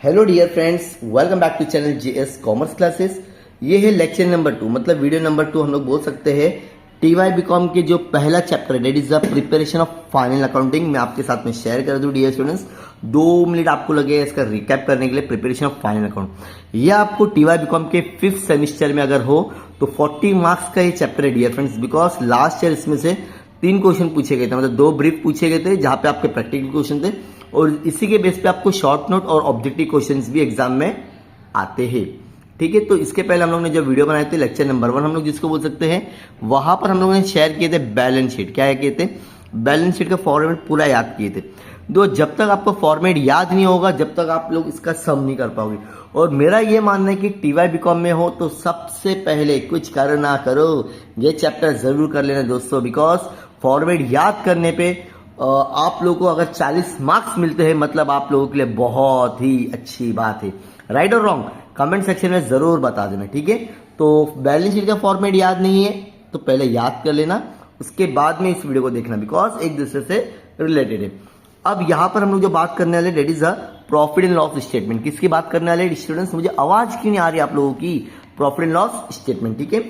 Hello dear friends, welcome back to channel GS commerce classes. ये है lecture number 2, मतलब video number 2 हम लोग बोल सकते हैं। टीवाई बीकॉम के जो पहला chapter that is the preparation of final accounting, मैं आपके साथ में शेयर कर दूं डियर स्टूडेंट्स। 2 मिनट आपको लगे इसका रिकैप करने के लिए। प्रिपरेशन ऑफ फाइनल अकाउंट ये आपको टीवाई बीकॉम के 5th सेमिस्टर में अगर हो तो 40 मार्क्स का ये चैप्टर है dear friends. Because last year इसमें से 3 क्वेश्चन पूछे गए थे, मतलब 2 ब्रीफ पूछे गए थे जहां पे आपके प्रैक्टिकल क्वेश्चन थे और इसी के बेस पे आपको शॉर्ट नोट और ऑब्जेक्टिव क्वेश्चंस भी एग्जाम में आते हैं। ठीक है, तो इसके पहले हम लोग ने जो वीडियो बनाए थे लेक्चर नंबर 1 हम लोग जिसको बोल सकते हैं, वहां पर हम लोगों ने शेयर किए थे बैलेंस शीट। क्या किए थे? बैलेंस शीट का फॉर्मेट पूरा याद किए थे। तो जब तक आपको फॉर्मेट याद नहीं होगा तब तक आप लोग इसका सम नहीं कर पाओगे। और मेरा ये मानना है कि टीवाई बीकॉम में हो तो सबसे पहले कुछ करो ना करो ये चैप्टर जरूर कर लेना दोस्तों। बिकॉज फॉर्मेट याद करने पे आप लोगों को अगर 40 मार्क्स मिलते हैं मतलब आप लोगों के लिए बहुत ही अच्छी बात है। राइट और रॉन्ग कमेंट सेक्शन में जरूर बता देना। ठीक है, तो बैलेंस शीट का फॉर्मेट याद नहीं है तो पहले याद कर लेना, उसके बाद में इस वीडियो को देखना बिकॉज एक दूसरे से रिलेटेड है। अब यहां पर हम लोग जो बात करने वाले that is a profit and loss statement. किसकी बात करने वाले स्टूडेंट्स? मुझे आवाज क्यों नहीं आ रही आप लोगों की? Profit and loss statement. ठीक है,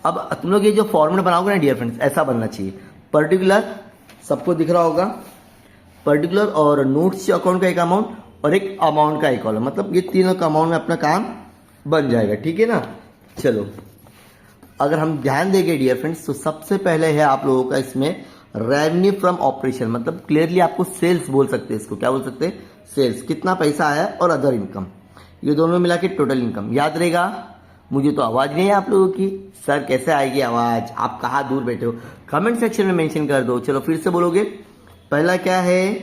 अब तुम लोग ये जो फॉर्मेट बनाओगे ना डियर फ्रेंड्स, ऐसा बनना चाहिए। पर्टिकुलर सबको दिख रहा होगा, पर्टिकुलर और नोट्स अकाउंट का एक अमाउंट और एक अमाउंट का एक कॉलम, मतलब ये तीनों का अमाउंट में अपना काम बन जाएगा। ठीक है ना। चलो अगर हम ध्यान देंगे डियर फ्रेंड्स तो सबसे पहले है आप लोगों का इसमें रेवेन्यू फ्रॉम ऑपरेशन, मतलब क्लियरली आपको सेल्स बोल सकते हैं। इसको क्या बोल सकते हैं? सेल्स। कितना पैसा आया और अदर इनकम, ये दोनों मिला के टोटल इनकम। याद रहेगा? मुझे तो आवाज नहीं है आप लोगों की। सर कैसे आएगी आवाज? आप कहाँ दूर बैठे हो? कमेंट सेक्शन में मेंशन कर दो। चलो फिर से बोलोगे। पहला क्या है?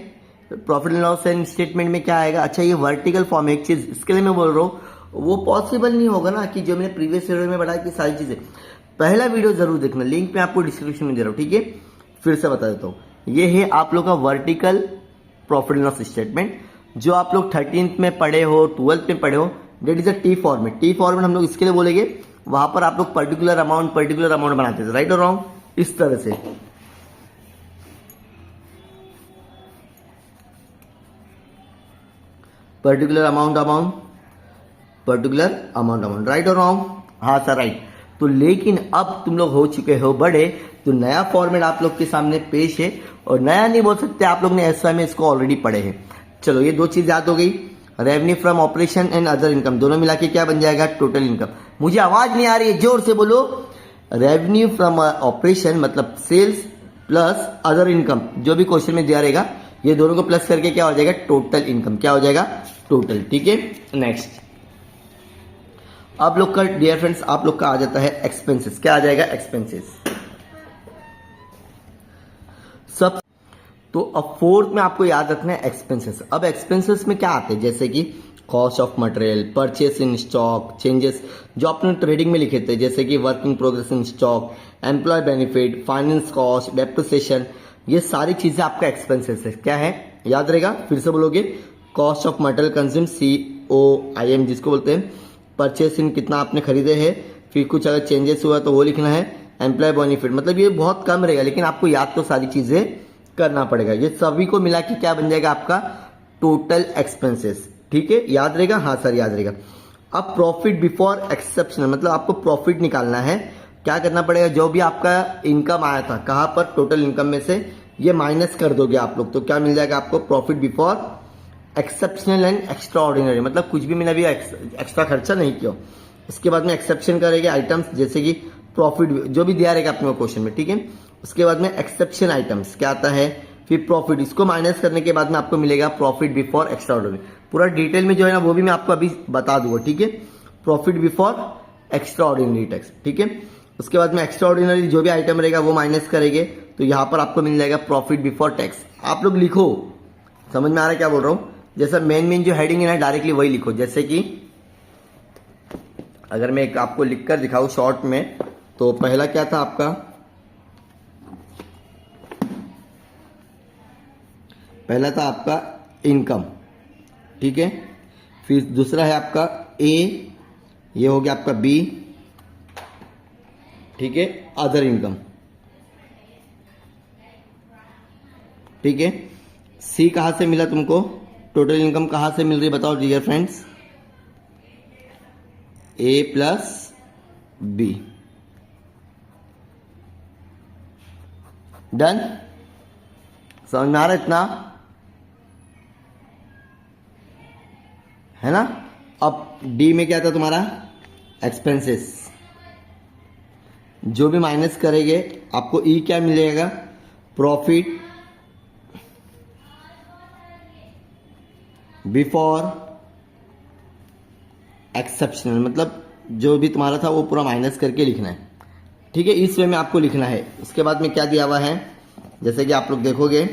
Profit and loss and statement में क्या आएगा? अच्छा ये वर्टिकल फॉर्म एक चीज इसके लिए मैं बोल रहा हूँ, वो पॉसिबल नहीं होगा ना कि जो मैंने प्रीवियस वीडियो में बताया कि सारी चीजें। पहला वीडियो जरूर देखना, लिंक मैं आपको डिस्क्रिप्शन में दे रहा हूँ। ठीक है, फिर से बता देता हूँ। ये है आप लोग का vertical profit and loss statement जो आप लोग 13th में पढ़े हो, 12th में पढ़े हो। That is a T format. T format हम लोग इसके लिए बोलेंगे, वहां पर आप लोग पर्टिकुलर अमाउंट बनाते थे। राइट और रॉन्ग? इस तरह से पर्टिकुलर अमाउंट राइट और रॉन्ग? हाँ सर राइट। तो लेकिन अब तुम लोग हो चुके हो बड़े, तो नया फॉर्मेट आप लोग के सामने पेश है। और नया नहीं बोल सकते, आप लोग ने एसवाई में इसको ऑलरेडी पढ़े हैं। चलो ये 2 चीज याद हो गई। Revenue from operation and other income दोनों मिला के क्या बन जाएगा? Total income. मुझे आवाज नहीं आ रही है, जोर से बोलो। रेवेन्यू फ्रॉम ऑपरेशन मतलब सेल्स प्लस अदर इनकम, जो भी क्वेश्चन में दिया रहेगा ये दोनों को प्लस करके क्या हो जाएगा? Total income. क्या हो जाएगा? टोटल। ठीक है, नेक्स्ट आप लोग का डियर फ्रेंड्स आप लोग का आ जाता है एक्सपेंसेस। क्या आ जाएगा? एक्सपेंसेस। सब तो अब 4th में आपको याद रखना है एक्सपेंसेस। अब एक्सपेंसेस में क्या आते हैं? जैसे कि cost of material, purchase in stock, changes जो आपने ट्रेडिंग में लिखे थे, जैसे कि work in progress in stock, employee benefit, finance cost, depreciation, ये सारी चीजें आपका एक्सपेंसेस है। क्या है? याद रहेगा? फिर से बोलोगे। Cost of material consume COIM जिसको बोलते हैं, परचेस इन कितना आपने खरीदे हैं, फिर कुछ अगर चेंजेस हुआ तो वो लिखना है, एम्प्लॉय बेनिफिट, मतलब ये बहुत कम रहेगा लेकिन आपको याद तो सारी चीजें करना पड़ेगा। ये सभी को मिला के क्या बन जाएगा? आपका टोटल एक्सपेंसेस। ठीक है, याद रहेगा? हाँ सर याद रहेगा। अब प्रॉफिट बिफोर एक्सेप्शनल, मतलब आपको प्रॉफिट निकालना है। क्या करना पड़ेगा? जो भी आपका इनकम आया था, कहां पर? टोटल इनकम में से ये माइनस कर दोगे आप लोग तो क्या मिल जाएगा आपको? Profit before exceptional and extra ordinary, मतलब कुछ भी मैंने अभी एक्स्ट्रा खर्चा नहीं किया। इसके बाद में एक्सेप्शन करेंगे आइटम्स, जैसे कि प्रॉफिट जो भी दिया रहेगा अपने क्वेश्चन में। ठीक है, उसके बाद में एक्सेप्शन आइटम्स क्या आता है? फिर प्रॉफिट, इसको माइनस करने के बाद में आपको मिलेगा प्रॉफिट बिफोर एक्स्ट्रा ऑर्डिनरी। पूरा डिटेल में जो है ना वो भी मैं आपको अभी बता दूंगा। ठीक है, profit before extra ordinary tax. ठीक है, उसके बाद में एक्स्ट्रा ऑर्डिनरी जो भी आइटम रहेगा वो माइनस करेंगे तो यहां पर आपको मिल जाएगा प्रॉफिट बिफोर टैक्स। आप लोग लिखो, समझ में आ रहा है क्या बोल रहा हूं? जैसा मेन जो हेडिंग है ना डायरेक्टली वही लिखो। जैसे कि अगर मैं एक आपको लिखकर दिखाऊं शॉर्ट में, तो पहला क्या था आपका? पहला था आपका इनकम। ठीक है, फिर दूसरा है आपका A, ये हो गया आपका B। ठीक है, अदर इनकम। ठीक है, C कहां से मिला तुमको? टोटल इनकम कहाँ से मिल रही है बताओ डियर फ्रेंड्स, ए प्लस बी। डन, समझ में आ रहा है इतना, है ना। अब डी में क्या था तुम्हारा, एक्सपेंसेस, जो भी माइनस करेंगे आपको ई क्या मिलेगा, प्रॉफिट बिफोर एक्सेप्शनल, मतलब जो भी तुम्हारा था वो पूरा माइनस करके लिखना है, ठीक है। इस वे में आपको लिखना है। उसके बाद में क्या दिया हुआ है, जैसे कि आप लोग देखोगे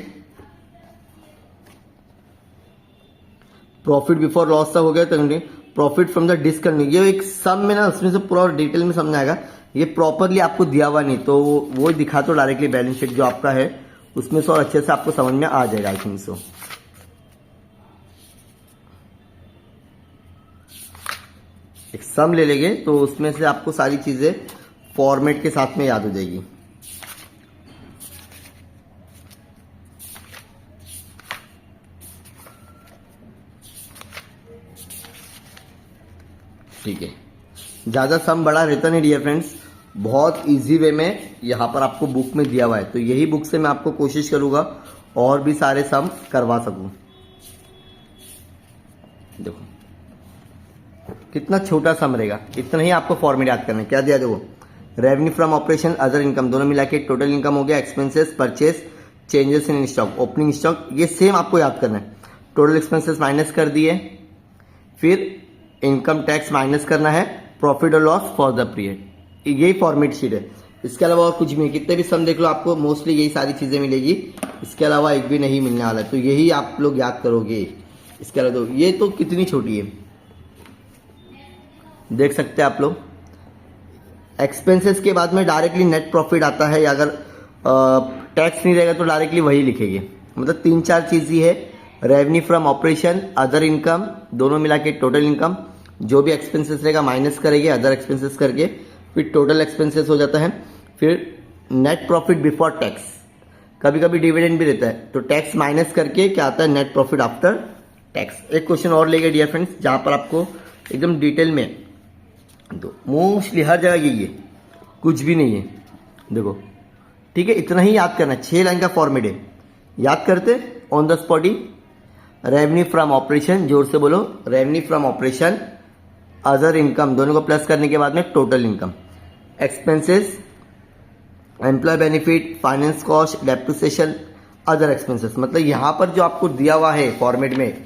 प्रॉफिट बिफोर लॉस तक हो गया, तो प्रॉफिट फ्रॉम द डिसकंटिन्यू, ये एक सम में ना उसमें से पूरा डिटेल में समझ आएगा। ये प्रॉपरली आपको दिया हुआ नहीं, तो वो दिखा तो डायरेक्टली बैलेंस शीट जो आपका है उसमें से और अच्छे से आपको समझ में आ जाएगा आई थिंक सो। एक सम ले लेंगे तो उसमें से आपको सारी चीजें फॉर्मेट के साथ में याद हो जाएगी। ठीक है, ज्यादा सम बड़ा रहता नहीं डियर फ्रेंड्स, बहुत इजी वे में यहां पर आपको बुक में दिया हुआ है, तो यही बुक से मैं आपको कोशिश करूंगा और भी सारे सम करवा सकूं। देखो कितना छोटा सम रहेगा, इतना ही आपको फॉर्मेट याद करना है। क्या दिया, देखो revenue from operation other income दोनों मिला के टोटल इनकम हो गया, expenses purchase changes in stock opening stock, ये सेम आपको याद करना है। टोटल एक्सपेंसेस माइनस कर दिए, फिर इनकम टैक्स माइनस करना है, प्रॉफिट और लॉस फॉर द पीरियड, यही फॉर्मेट शीट है। इसके अलावा और कुछ भी नहीं, कितने भी सम देख लो आपको मोस्टली यही सारी चीजें मिलेगी, इसके अलावा एक भी नहीं मिलने वाला है, तो यही आप लोग याद करोगे। इसके अलावा तो ये तो कितनी छोटी है, देख सकते हैं आप लोग। एक्सपेंसेस के बाद में डायरेक्टली नेट प्रॉफिट आता है, या अगर टैक्स नहीं रहेगा तो डायरेक्टली वही लिखेंगे। मतलब 3-4 चीज ही है, revenue from operation other income दोनों मिला के टोटल इनकम, जो भी एक्सपेंसेस रहेगा माइनस करेंगे अदर एक्सपेंसेस करके, फिर टोटल एक्सपेंसेस हो जाता है, फिर नेट प्रॉफिट बिफोर टैक्स, कभी कभी डिविडेंड भी रहता है तो टैक्स माइनस करके क्या आता है, नेट प्रॉफिट आफ्टर टैक्स। एक क्वेश्चन और लेंगे डियर फ्रेंड्स जहां पर आपको एकदम डिटेल में, तो मोस्टली हर जगह यही है, कुछ भी नहीं है, देखो ठीक है। इतना ही याद करना, 6 लाइन का फॉर्मेट है, याद करते ऑन द स्पॉट ही। रेवेन्यू फ्रॉम ऑपरेशन, जोर से बोलो, revenue from operation other income दोनों को प्लस करने के बाद में total income, expenses employee benefit finance cost depreciation other expenses. मतलब यहां पर जो आपको दिया हुआ है फॉर्मेट में,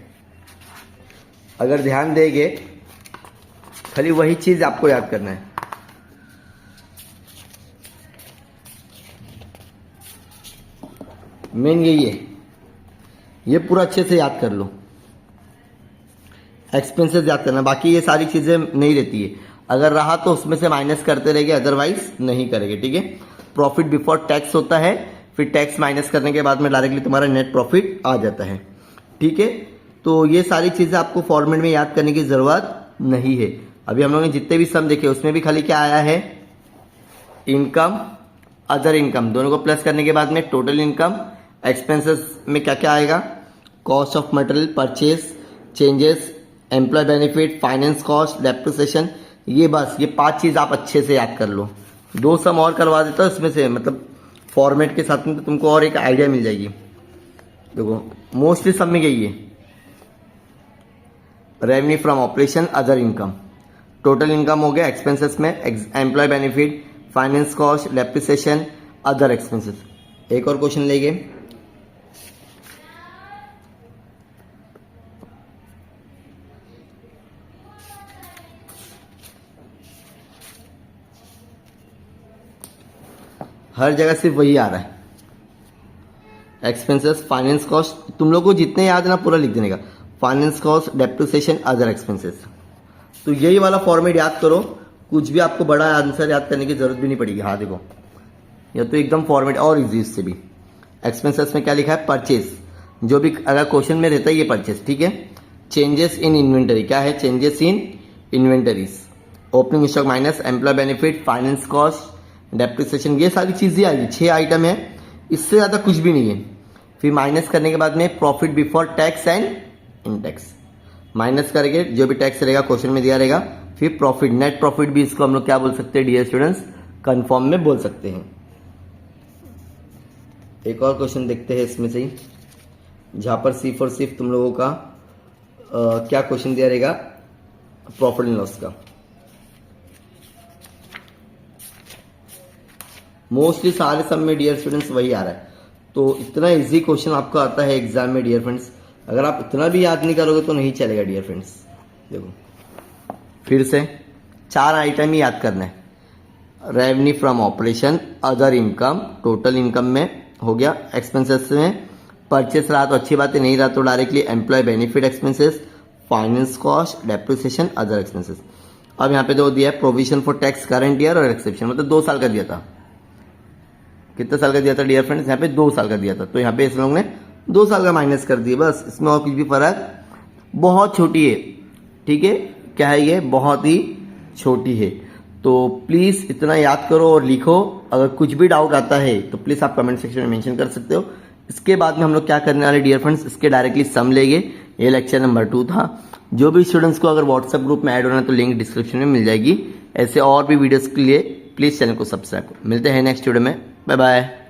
अगर ध्यान देंगे खाली वही चीज आपको याद करना है। मेन यही है, ये पूरा अच्छे से याद कर लो, एक्सपेंसेस याद करना, बाकी ये सारी चीजें नहीं रहती है, अगर रहा तो उसमें से माइनस करते रहेंगे, अदरवाइज नहीं करेंगे, ठीक है। प्रॉफिट बिफोर टैक्स होता है, फिर टैक्स माइनस करने के बाद में डायरेक्टली तुम्हारा नेट प्रॉफिट आ जाता है, ठीक है। तो ये सारी चीजें आपको फॉर्मेट में याद करने की जरूरत नहीं है। अभी हम लोगों ने जितने भी सम देखे उसमें भी खाली क्या आया है, इनकम अदर इनकम दोनों को प्लस करने के बाद में टोटल इनकम, एक्सपेंसेस में क्या क्या आएगा, cost of material purchase changes employee benefit finance cost depreciation, ये बस ये 5 चीज आप अच्छे से याद कर लो। 2 सम और करवा देता हूं इसमें से, मतलब फॉर्मेट के साथ में, तो तुमको और एक आइडिया मिल जाएगी। देखो मोस्टली सब में यही है, revenue from operation other income, total income हो गया, एक्सपेंसेस में employee benefit finance cost depreciation other expenses. एक और क्वेश्चन लेंगे, हर जगह सिर्फ वही आ रहा है, एक्सपेंसेस फाइनेंस कॉस्ट, तुम लोग को जितने याद है ना पूरा लिख देने का, finance cost depreciation other expenses. तो यही वाला फॉर्मेट याद करो, कुछ भी आपको बड़ा आंसर याद करने की जरूरत भी नहीं पड़ेगी। हाँ देखो ये तो एकदम फॉर्मेट और इजी इससे भी। एक्सपेंसेस में क्या लिखा है, परचेज, जो भी अगर क्वेश्चन में रहता है ये परचेज, ठीक है। चेंजेस इन इन्वेंटरी, क्या है, changes in inventories, opening stock minus employee benefit finance cost depreciation, ये सारी चीजें आएगी, 6 आइटम है, इससे ज्यादा कुछ भी नहीं है। फिर माइनस करने के बाद में profit before tax and in tax, minus करके जो भी टैक्स रहेगा क्वेश्चन में दिया रहेगा। फिर प्रॉफिट, नेट प्रॉफिट भी इसको हम लोग क्या बोल सकते हैं डियर स्टूडेंट्स, कंफर्म में बोल सकते हैं। एक और क्वेश्चन देखते हैं इसमें से ही, जहां पर सिर्फ और सिर्फ तुम लोगों का क्या क्वेश्चन दिया रहेगा, प्रॉफिट एंड लॉस का। मोस्टली सारे सब में डियर स्टूडेंट्स वही आ रहा है, तो इतना इजी क्वेश्चन आपको आता है एग्जाम में डियर फ्रेंड्स। अगर आप इतना भी याद नहीं करोगे तो नहीं चलेगा डियर फ्रेंड्स। देखो फिर से 4 आइटम ही याद करना है, revenue from operation, other income, total income में हो गया, एक्सपेंसेस में परचेस रहा तो अच्छी बात है, नहीं रहा तो directly employee benefit expenses, finance cost, depreciation, other expenses. अब यहाँ पे दो दिया है, provision for tax current year और एक्सेप्शन, मतलब 2 साल का दिया था। कितने साल का दिया था डियर फ्रेंड्स, यहाँ पे 2 साल का दिया था, तो यहाँ पे इस लोग ने 2 साल का माइनस कर दिया बस, इसमें और कुछ भी फर्क बहुत छोटी है, ठीक है। क्या है ये, बहुत ही छोटी है। तो प्लीज इतना याद करो और लिखो। अगर कुछ भी डाउट आता है तो प्लीज आप कमेंट सेक्शन में मेंशन कर सकते हो। इसके बाद में हम लोग क्या करने वाले डियर फ्रेंड्स, इसके डायरेक्टली सम लेंगे। ये लेक्चर नंबर 2 था। जो भी स्टूडेंट्स को अगर व्हाट्सएप ग्रुप में ऐड होना है तो लिंक डिस्क्रिप्शन में मिल जाएगी। ऐसे और भी वीडियोस के लिए प्लीज चैनल को सब्सक्राइब करो। मिलते हैं नेक्स्ट वीडियो में, बाय बाय।